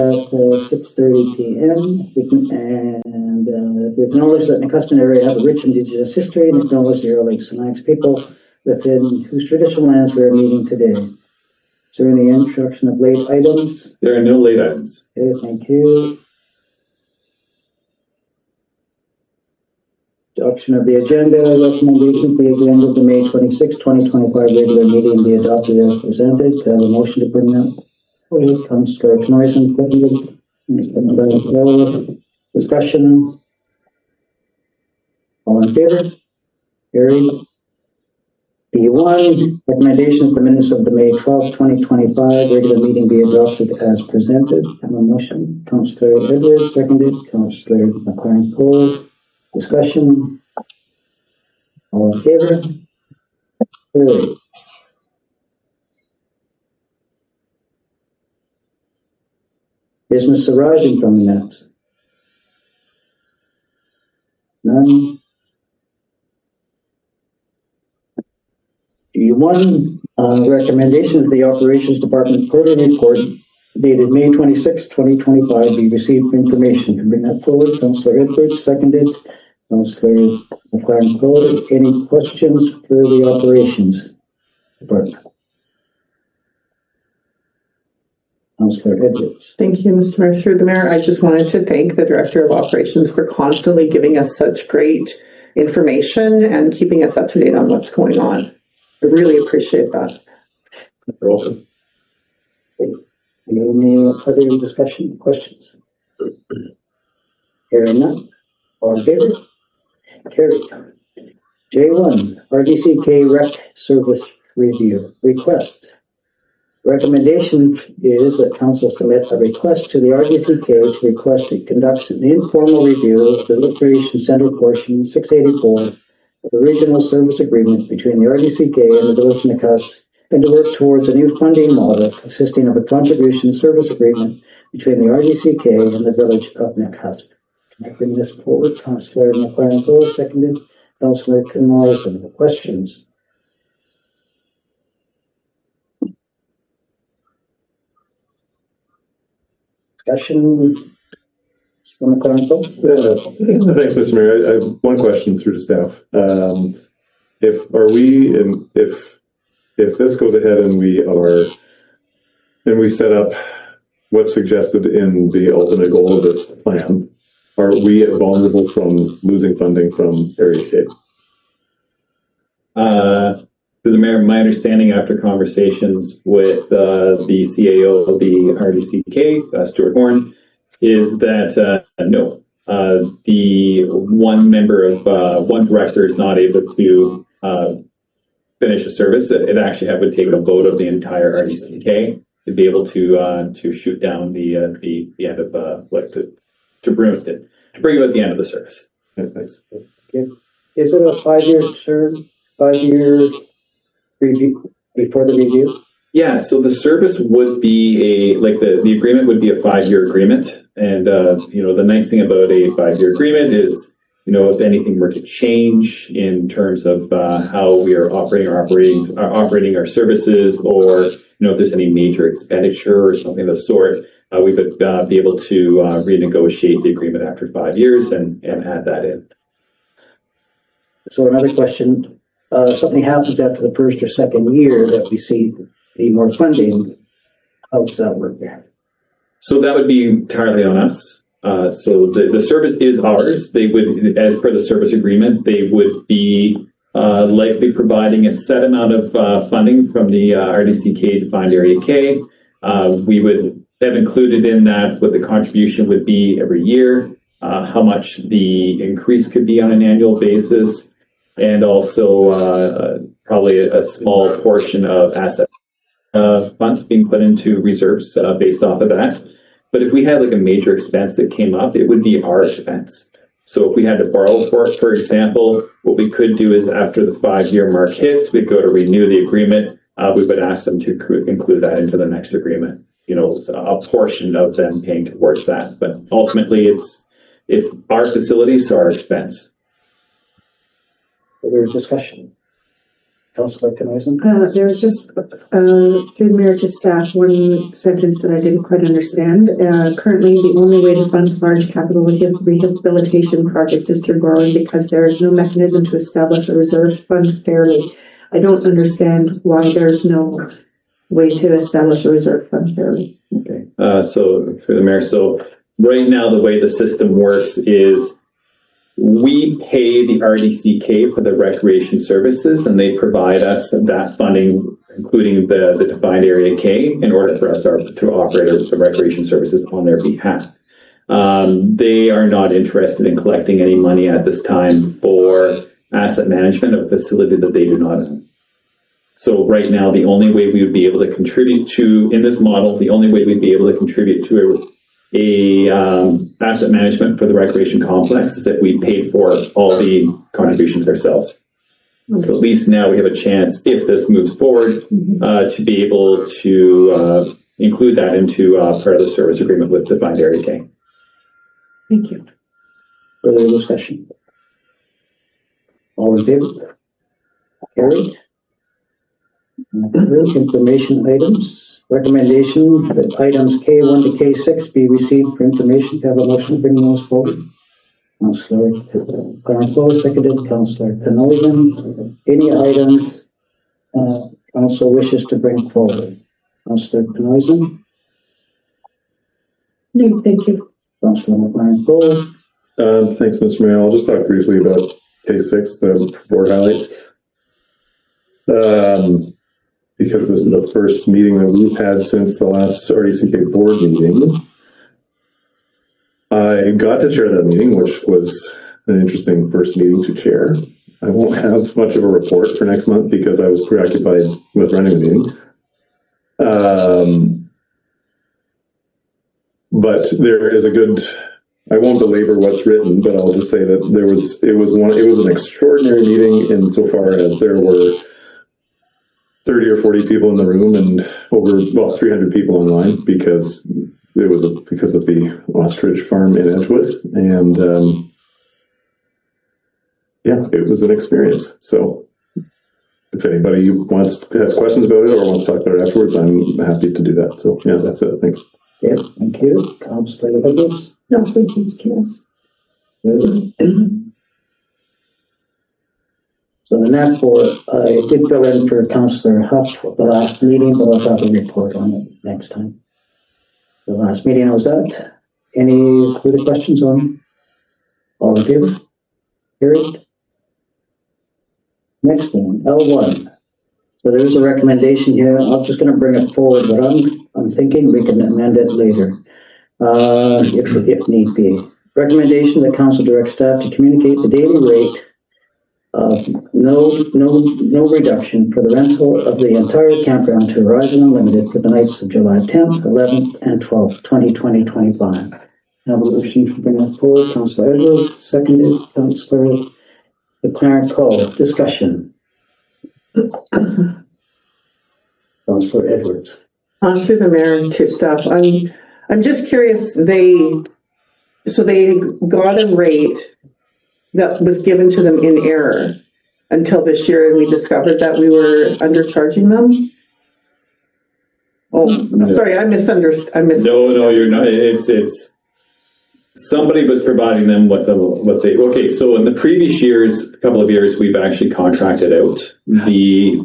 6:30 p.m. We acknowledge that Nakusp area have a rich Indigenous history and acknowledge the early Sinaiaks people within whose traditional lands we are meeting today. Is there any introduction of late items? There are no late items. Okay, thank you. Adoption of the agenda. Recommendation for the agenda of the May 26, 2025 regular meeting be adopted as presented. Can I have a motion to bring that? Councillor Knoyson, discussion. All in favor? Carried. B1, recommendation that the minutes of the May 12, 2025 regular meeting be adopted as presented. Have a motion. Councillor Edwards, seconded. Councillor McLaren-Cole. Discussion. All in favor? Carried. Business arising from the minutes? None. D1, recommendation of the Operations Department quarterly report dated May 26, 2025 be received for information. Can bring that forward. Councillor Edwards, seconded. Councillor McLaren-Cole. Any questions for the Operations Department? Councillor Edwards. Thank you, Mr. Mayor. Through the Mayor, I just wanted to thank the Director of Operations for constantly giving us such great information and keeping us up to date on what's going on. I really appreciate that. Welcome. Any other discussion, questions? Hearing none. All in favor? Carried. J1, RDCK Rec Service Review Request. Recommendation is that Council submit a request to the RDCK to request it conducts an informal review of the Recreation Center portion 684 of the Regional Service Agreement between the RDCK and the Village of Nakusp, and to work towards a new funding model consisting of a contribution service agreement between the RDCK and the Village of Nakusp. Can I bring this forward? Councillor McLaren-Cole, seconded. Councillor Knoyson. Questions? Discussion. Thanks, Mr. Mayor. I have one question through to staff. If this goes ahead and we set up what's suggested in the ultimate goal of this plan, are we vulnerable from losing funding from area shape? Through the Mayor, my understanding after conversations with the CAO of the RDCK, Stuart Horn, is that no, the one member of one director is not able to finish a service. It actually would take a vote of the entire RDCK to be able to shoot down the end of to bring about the end of the service. Yeah, thanks. Okay. Is it a 5-year term? 5-year review before the review? Yeah, so the service would be the agreement would be a 5-year agreement. And, the nice thing about a 5-year agreement is, if anything were to change in terms of how we are operating our services, or, if there's any major expenditure or something of the sort, we would be able to renegotiate the agreement after 5 years and add that in. So another question, something happens after the first or second year that we see the more funding. How does that work there? So that would be entirely on us. So the service is ours. They would, as per the service agreement, they would be likely providing a set amount of funding from the RDCK Defined Area K. We would have included in that what the contribution would be every year, how much the increase could be on an annual basis, and also probably a small portion of asset funds being put into reserves based off of that. But if we had a major expense that came up, it would be our expense. So if we had to borrow for example, what we could do is after the 5-year mark hits, we'd go to renew the agreement. We would ask them to include that into the next agreement. A portion of them paying towards that. But ultimately, it's our facility, so our expense. Further discussion. Councillor Canoison? There was just, through the mayor to staff, one sentence that I didn't quite understand. Currently, the only way to fund large capital rehabilitation projects is through borrowing because there is no mechanism to establish a reserve fund fairly. I don't understand why there's no way to establish a reserve fund fairly. Okay. So through the mayor, so right now, the way the system works is we pay the RDCK for the recreation services, and they provide us that funding, including the defined area K, in order for us to operate the recreation services on their behalf. They are not interested in collecting any money at this time for asset management of a facility that they do not own. So right now, the only way we would be able to contribute to, in this model, the only way we'd be able to contribute to a asset management for the recreation complex is if we paid for all the contributions ourselves. So at least now we have a chance, if this moves forward, to be able to include that into part of the service agreement with Defined Area K. Thank you. Further discussion? All in favor? Carried. Information items. Recommendation that items K1 to K6 be received for information. Have a motion to bring those forward. Councillor Carnflo, seconded. Councillor Canoison. Any items council wishes to bring forward? Councillor Canoison. No, thank you. Councillor Carnflo. Thanks, Mr. Mayor. I'll just talk briefly about K6, the board highlights. Because this is the first meeting that we've had since the last RDCK board meeting. I got to chair that meeting, which was an interesting first meeting to chair. I won't have much of a report for next month because I was preoccupied with running the meeting. But there is a good, I won't belabor what's written, but I'll just say that it was an extraordinary meeting insofar as there were 30 or 40 people in the room and over 300 people online because because of the ostrich farm in Edgewood, and yeah, it was an experience. So if anybody has questions about it or wants to talk about it afterwards, I'm happy to do that. So yeah, that's it. Thanks. Yeah, thank you. Councillor Edwards. No, thank you, Candace. So in that board, I did fill in for Councillor Huff at the last meeting, but I'll have a report on it next time. The last meeting I was at. Any further questions on? All in favor? Carried. Next one, L1. So there's a recommendation here. I'm just going to bring it forward, but I'm thinking we can amend it later, if need be. Recommendation that council direct staff to communicate the daily rate of no reduction for the rental of the entire campground to Horizon Unlimited for the nights of July 10th, 11th, and 12th, 2020-25. Have a motion to bring that forward. Councillor Edwards, seconded. Councillor Clarence Cole. Discussion. Councillor Edwards. Through the mayor to staff, I'm just curious, they got a rate that was given to them in error until this year, and we discovered that we were undercharging them. Oh, sorry, I misunderstood. No, you're not. It's somebody was providing them what they. Okay, so in the previous years, a couple of years, we've actually contracted out the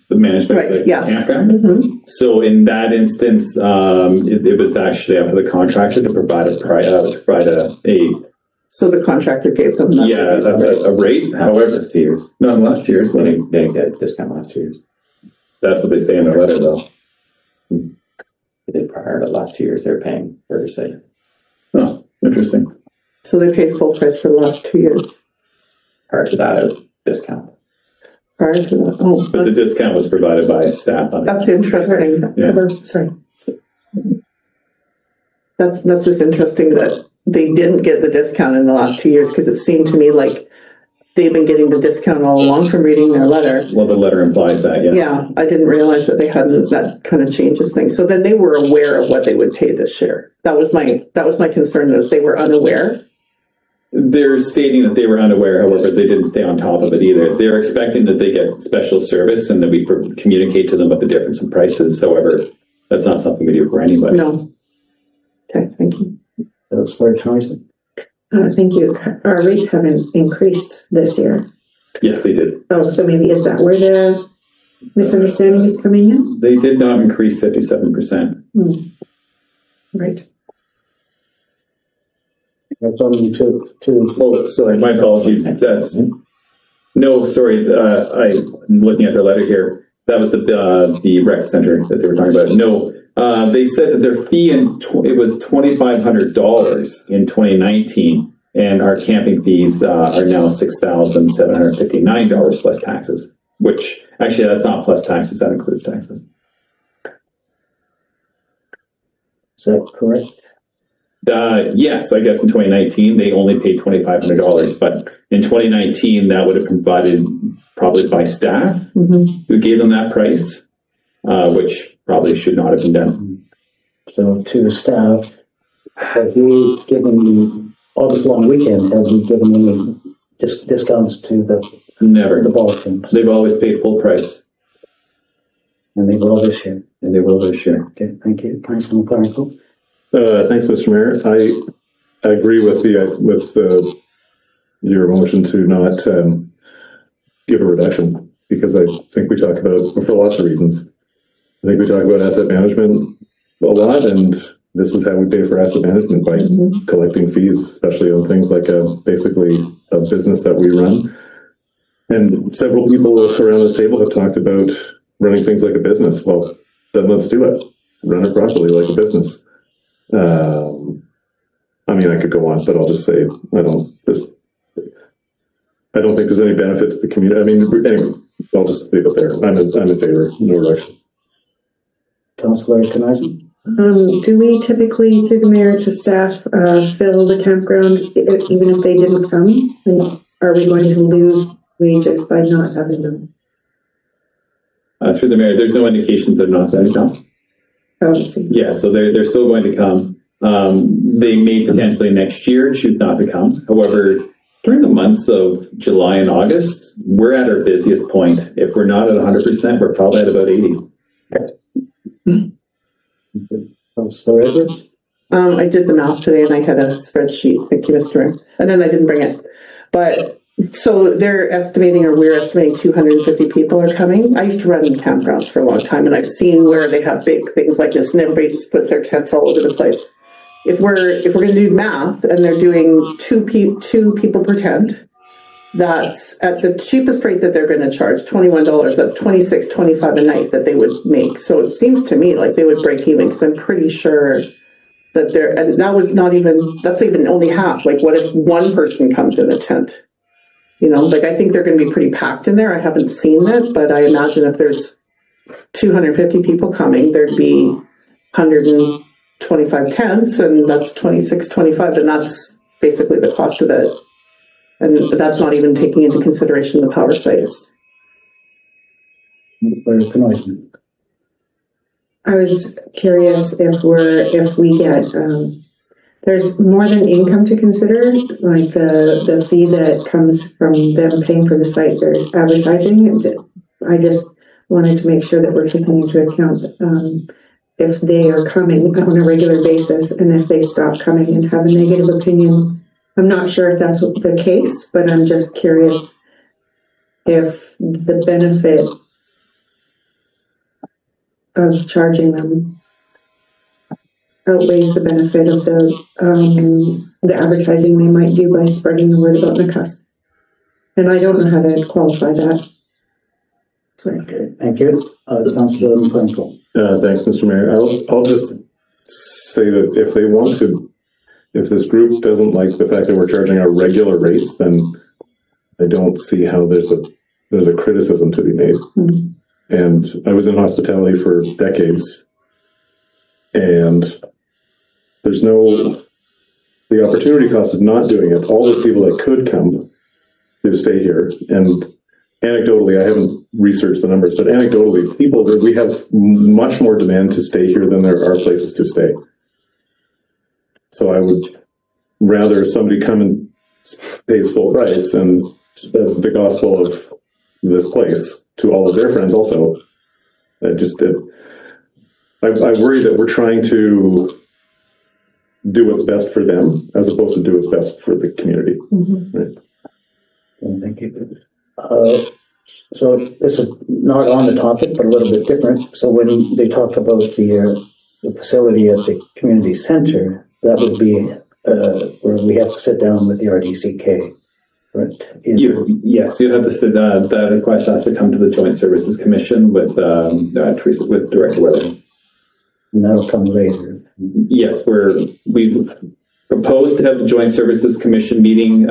management of the campground. Mm-hmm. So in that instance, it was actually up to the contractor to provide a So the contractor gave them a rate. However, last 2 years. No, in the last 2 years, They didn't get a discount last 2 years. That's what they say in their letter, though. They did prior to the last 2 years. They were paying for say. Oh, interesting. So they paid full price for the last 2 years. Prior to that, it was discount. Prior to that, But the discount was provided by staff. That's interesting. Yeah. Sorry. That's just interesting that they didn't get the discount in the last 2 years, because it seemed to me like they've been getting the discount all along from reading their letter. Well, the letter implies that, yes. Yeah, I didn't realize that they hadn't. That kind of changes things. So then they were aware of what they would pay this year. That was my concern, was they were unaware They're stating that they were unaware, however, they didn't stay on top of it either. They're expecting that they get special service and that we communicate to them about the difference in prices. However, that's not something we do for anybody. No. Okay, thank you. Councillor Connolly. Thank you. Our rates haven't increased this year. Yes, they did. Oh, so maybe is that where the misunderstanding is coming in? They did not increase 57%. Right. That's on to. Oh, sorry, my apologies. That's no, sorry. I'm looking at their letter here. That was the rec center that they were talking about. No, they said that their fee it was $2,500 in 2019, and our camping fees are now $6,759 plus taxes. Which actually, that's not plus taxes. That includes taxes. Is that correct? Yes, I guess in 2019 they only paid $2,500, but in 2019 that would have been provided probably by staff who gave them that price, which probably should not have been done. So to staff, have you given you, all this long weekend, have you given any discounts to the Never. ball teams? They've always paid full price, And they will this year. and they will this year. Okay, thank you. Councilor McClark. Thanks, Mr. Mayor. I agree with your motion to not give a reduction, because I think we talk about, for lots of reasons. I think we talk about asset management a lot, and this is how we pay for asset management, by collecting fees, especially on things like basically a business that we run. And several people around this table have talked about running things like a business. Well, then let's do it. Run it properly like a business. I mean, I could go on, but I'll just say I don't think there's any benefit to the community. I mean, anyway, I'll just leave it there. I'm in favor. No reduction. Councilor Connolly. Do we typically, through the mayor to staff, fill the campground even if they didn't come? And are we going to lose wages by not having them? Through the mayor, there's no indication that they're not going to come. Oh, I see. Yeah, so they're still going to come. They may potentially next year choose not to come. However, during the months of July and August, we're at our busiest point. If we're not at 100%, we're probably at about 80. Councilor Edwards. I did the math today and I had a spreadsheet. Thank you, Mr. Mayor. And then I didn't bring it. But so they're estimating, or we're estimating 250 people are coming. I used to run campgrounds for a long time, and I've seen where they have big things like this and everybody just puts their tents all over the place. If we're going to do math and they're doing two people per tent, that's at the cheapest rate that they're going to charge, $21. That's $26.25 a night that they would make. So it seems to me like they would break even, because I'm pretty sure that and that's even only half. Like, what if one person comes in a tent? You know, like, I think they're going to be pretty packed in there. I haven't seen it, but I imagine if there's 250 people coming, there'd be 125 tents, and that's $26.25, and that's basically the cost of it. And that's not even taking into consideration the power sites. I was curious if we get, there's more than income to consider, like the fee that comes from them paying for the site. There's advertising. I just wanted to make sure that we're taking into account if they are coming on a regular basis, and if they stop coming and have a negative opinion. I'm not sure if that's the case, but I'm just curious if the benefit of charging them outweighs the benefit of the advertising they might do by spreading the word about Nakusp. And I don't know how to qualify that. Sorry. Okay, thank you. Councilor McClark. Thanks, Mr. Mayor. I'll just say that if this group doesn't like the fact that we're charging our regular rates, then I don't see how there's a criticism to be made. And I was in hospitality for decades, and there's the opportunity cost of not doing it. All those people that could come to stay here, and anecdotally, I haven't researched the numbers, but anecdotally, we have much more demand to stay here than there are places to stay. So I would rather somebody come and pays full price and spreads the gospel of this place to all of their friends also. I worry that we're trying to do what's best for them as opposed to do what's best for the community. Right? Thank you. So this is not on the topic, but a little bit different. So when they talk about the facility at the community center, that would be where we have to sit down with the RDCK, right? Yes, you'd have to sit, that request has to come to the Joint Services Commission with Teresa, with Director Weather. And that'll come later. Yes, we've proposed to have the Joint Services Commission meeting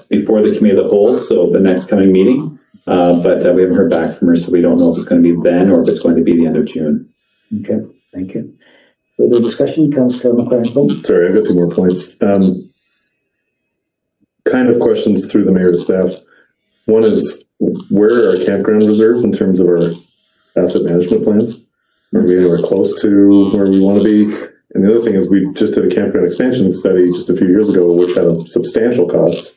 before the Committee of the Whole, so the next coming meeting. But we haven't heard back from her, so we don't know if it's going to be then or if it's going to be the end of June. Okay, thank you. Further discussion, Councillor McLaren. Sorry, I've got 2 more points. Kind of questions through the mayor to staff. One is, where are our campground reserves in terms of our asset management plans? Are we anywhere close to where we want to be? And the other thing is, we just did a campground expansion study just a few years ago, which had a substantial cost.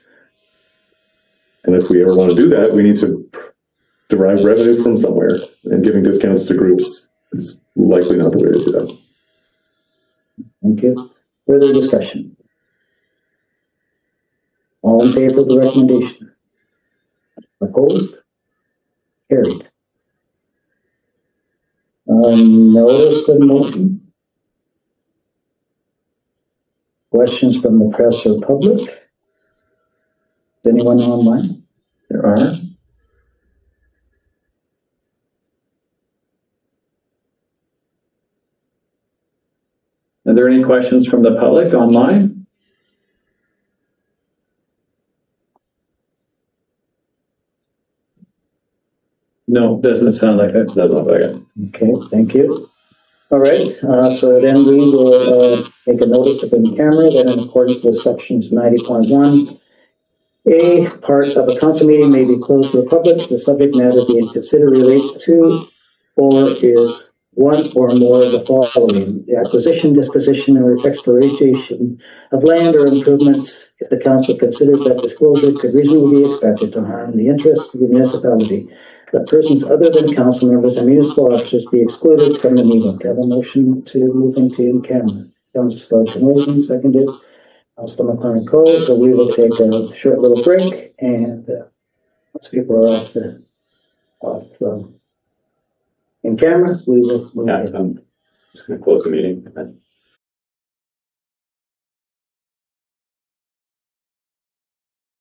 And if we ever want to do that, we need to derive revenue from somewhere, and giving discounts to groups is likely not the way to do that. Thank you. Further discussion? All in favor of the recommendation? Opposed? Carried. Notice and motion. Questions from the press or public? Is anyone online? There are. Are there any questions from the public online? No, doesn't sound like it. Doesn't look like it. Okay, thank you. All right, so then we will make a notice of in camera that in accordance with sections 90.1, A, part of a council meeting may be closed to the public. The subject matter being considered relates to or is one or more of the following: the acquisition, disposition, or exploitation of land or improvements. If the council considers that disclosure could reasonably be expected to harm the interests of the municipality, that persons other than council members and municipal officers be excluded from the meeting. Have a motion to move into in camera. Councilor Motion, seconded. Councilor McLaren Cole. So we will take a short little break, and once people are off in camera, we will move Yeah, in. I'm just going to close the meeting.